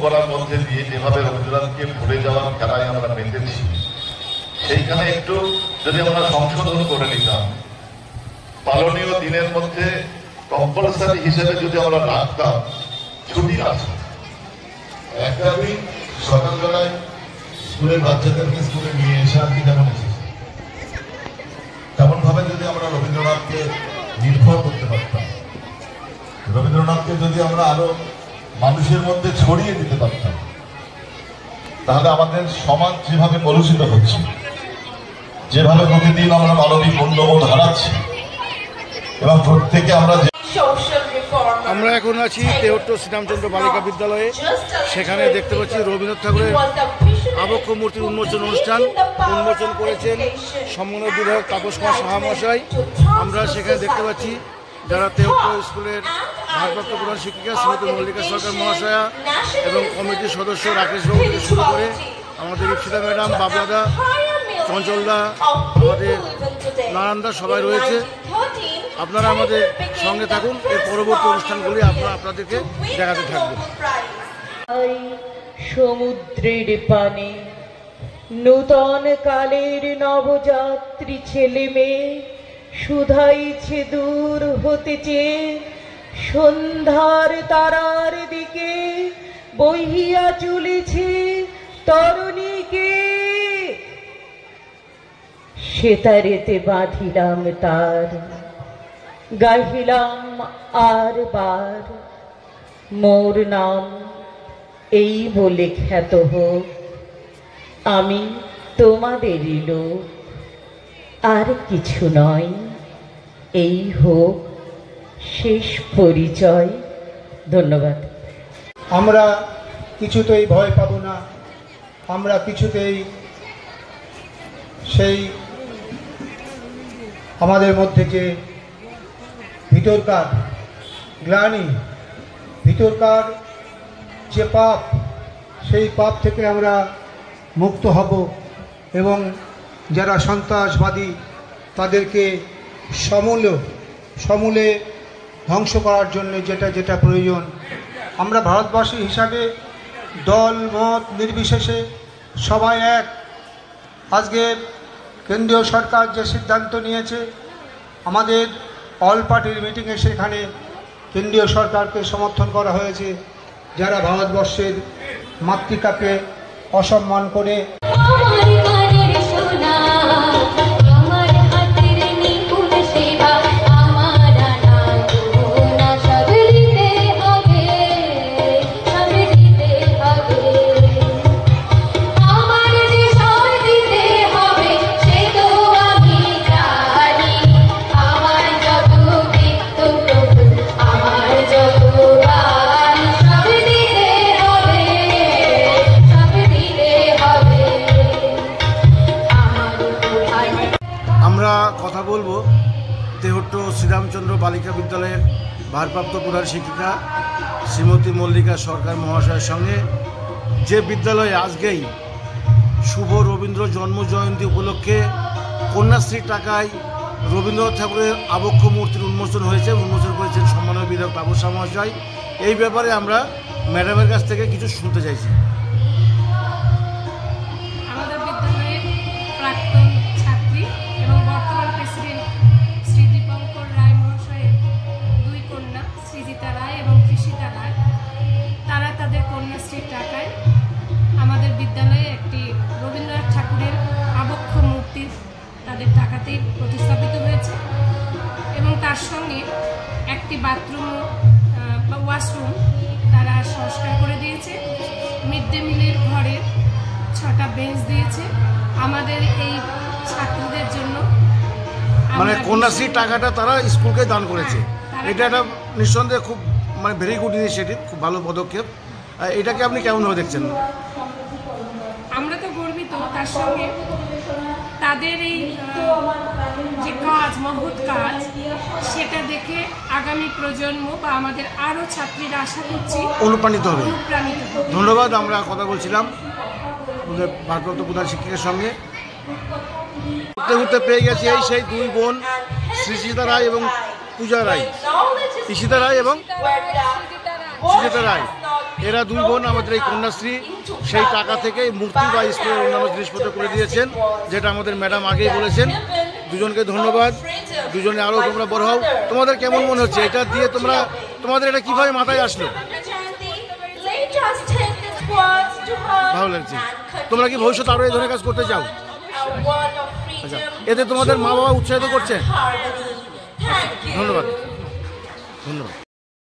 করার মধ্যে দিয়ে যেভাবে রবীন্দ্রনাথকে ভুলে যাওয়ার খেলায় আমরা মেতেছি, সেইখানে একটু যদি আমরা সংশোধন করে নিতাম, পালনীয় দিনের মধ্যে কম্পালসারি হিসেবে যদি আমরা রাখতাম ছুটি আছে, একটা দিন সকালবেলায় স্কুলের বাচ্চাদেরকে স্কুলে নিয়ে এসে আর কি যেমন এসেছে তেমন ভাবে যদি আমরা রবীন্দ্রনাথকে নির্ভর করতে পারতাম, রবীন্দ্রনাথকে যদি আমরা আরো মানুষের মধ্যে ছড়িয়ে দিতে পারতাম, তাহলে আমাদের সমাজ যেভাবে কলুষিত হচ্ছে, যেভাবে প্রতিদিন আমরা মানবিক মূল্যবোধ হারাচ্ছি এবং প্রত্যেকে আমরা এখন আছি তেহট্ট শ্রীরামচন্দ্র বালিকা বিদ্যালয়ে। সেখানে দেখতে পাচ্ছি রবীন্দ্রনাথ ঠাকুরের আবক্ষ মূর্তির উন্মোচন অনুষ্ঠান উন্মোচন করেছেন সমন্বয় বিধায়ক তাপস কুমার সাহা মহাশয়। আমরা সেখানে দেখতে পাচ্ছি যারা তেহট্ট স্কুলের ভারপ্রাপ্ত প্রধান শিক্ষিকা শ্রীমতী মল্লিকা সরকার মহাশয়া এবং কমিটির সদস্য রাকেশ বাবু থেকে শুরু করে আমাদের ইপসিতা ম্যাডাম, বাবলাদা, চঞ্চলদা, আমাদের নারায়ণদা সবাই রয়েছে। আপনারা আমাদের সঙ্গে থাকুন, এর পরবর্তী অনুষ্ঠানগুলি আমরা আপনাদেরকে দেখাতে থাকবো। সমুদ্রের পানে নূতন কালের নবযাত্রী ছেলে মেয়ে শুধাইছে দূর হতেছে সন্ধ্যার তারার দিকে, বহিয়া চলেছে তরুণীকে। সেতারেতে বাঁধিলাম তার, গাহিলাম আর বার, মোর নাম এই বলে খ্যাত হোক, আমি তোমাদেরই লোক, আর কিছু নয়, এই হোক শেষ পরিচয়। ধন্যবাদ। আমরা কিছুতেই ভয় পাব না, আমরা কিছুতেই সেই আমাদের মধ্যে যে ভিতরকার গ্লানি, ভিতরকার যে পাপ, সেই পাপ থেকে আমরা মুক্ত হব এবং যারা সন্ত্রাসবাদী তাদেরকে সমূলে ধ্বংস করার জন্য যেটা যেটা প্রয়োজন, আমরা ভারতবাসী হিসাবে দল মত নির্বিশেষে সবাই এক। আজকে কেন্দ্রীয় সরকার যে সিদ্ধান্ত নিয়েছে, আমাদের অল পার্টির মিটিংয়ে সেখানে কেন্দ্রীয় সরকারকে সমর্থন করা হয়েছে, যারা ভারতবর্ষের মাতৃকাকে অসম্মান করে কথা বলবো তেহট্ট শ্রীরামচন্দ্র বালিকা বিদ্যালয়ের ভারপ্রাপ্ত প্রধান শিক্ষিকা শ্রীমতী মল্লিকা সরকার মহাশয়ের সঙ্গে, যে বিদ্যালয়ে আজকেই শুভ রবীন্দ্র জন্ম জয়ন্তী উপলক্ষে কন্যাশ্রীর টাকায় রবীন্দ্রনাথ ঠাকুরের আবক্ষ মূর্তির উন্মোচন হয়েছে, উন্মোচন করেছেন সম্মানীয় বিধায়ক তাপস সাহা মহাশয়। এই ব্যাপারে আমরা ম্যাডামের কাছ থেকে কিছু শুনতে চাইছি। আমাদের বিদ্যালয়ের প্রাক্তন ছাত্রী এবং বর্তমান প্রেসিডেন্ট শ্রী দীপঙ্কর রায় মহাশয়ের দুই কন্যা সৃজিতা রায় এবং কৃষিতা রায়, তারা তাদের কন্যাশ্রীর টাকায় আমাদের বিদ্যালয়ে একটি রবীন্দ্রনাথ ঠাকুরের আবক্ষ মূর্তি তাদের টাকাতেই প্রতিস্থাপিত হয়েছে এবং তার সঙ্গে একটি বাথরুম বা ওয়াশরুম তারা সংস্কার করে দিয়েছে। মিড ডে মিলের ঘরে 6টা বেঞ্চ দিয়েছে আমাদের এই ছাত্রদের জন্য। মানে কন্যাশ্রীর টাকাটা তারা স্কুলকে দান করেছে, এটা একটা নিঃসন্দেহে খুব ভেরি গুড ইনিশিয়েটিভ, খুব ভালো পদক্ষেপ। এটাকে আপনি কেমনভাবে দেখছেন? আমরা তো গর্বিত, তার সঙ্গে তাদের এই যে কাজ, মহৎ কাজ, সেটা দেখে আগামী প্রজন্ম বা আমাদের আরও ছাত্রীরা আশা করছি অনুপ্রাণিত হবে। ধন্যবাদ। আমরা কথা বলছিলাম আমাদের ভারপ্রাপ্ত প্রধান শিক্ষকের সঙ্গে, ঘুরতে ঘুরতে পেয়ে গেছি এই সেই দুই বোন সৃজিতা রায় এবং পূজা রায়, ঈশিতা রায় এবং সৃজিতা রায়। এরা দুই বোন আমাদের এই কন্যাশ্রী সেই টাকা থেকে মূর্তি বা স্কুলের অন্যান্য জিনিসপত্র করে দিয়েছেন, যেটা আমাদের ম্যাডাম আগেই বলেছেন। দুজনকে ধন্যবাদ, দুজনে আরও তোমরা বড় হও। তোমাদের কেমন মনে হচ্ছে এটা দিয়ে? তোমাদের এটা কিভাবে মাথায় আসলো? ভালো লাগছে। তোমরা কি ভবিষ্যতে আরও এই ধরনের কাজ করতে চাও? আচ্ছা, এতে তোমাদের মা বাবা উৎসাহিত করছে? ধন্যবাদ।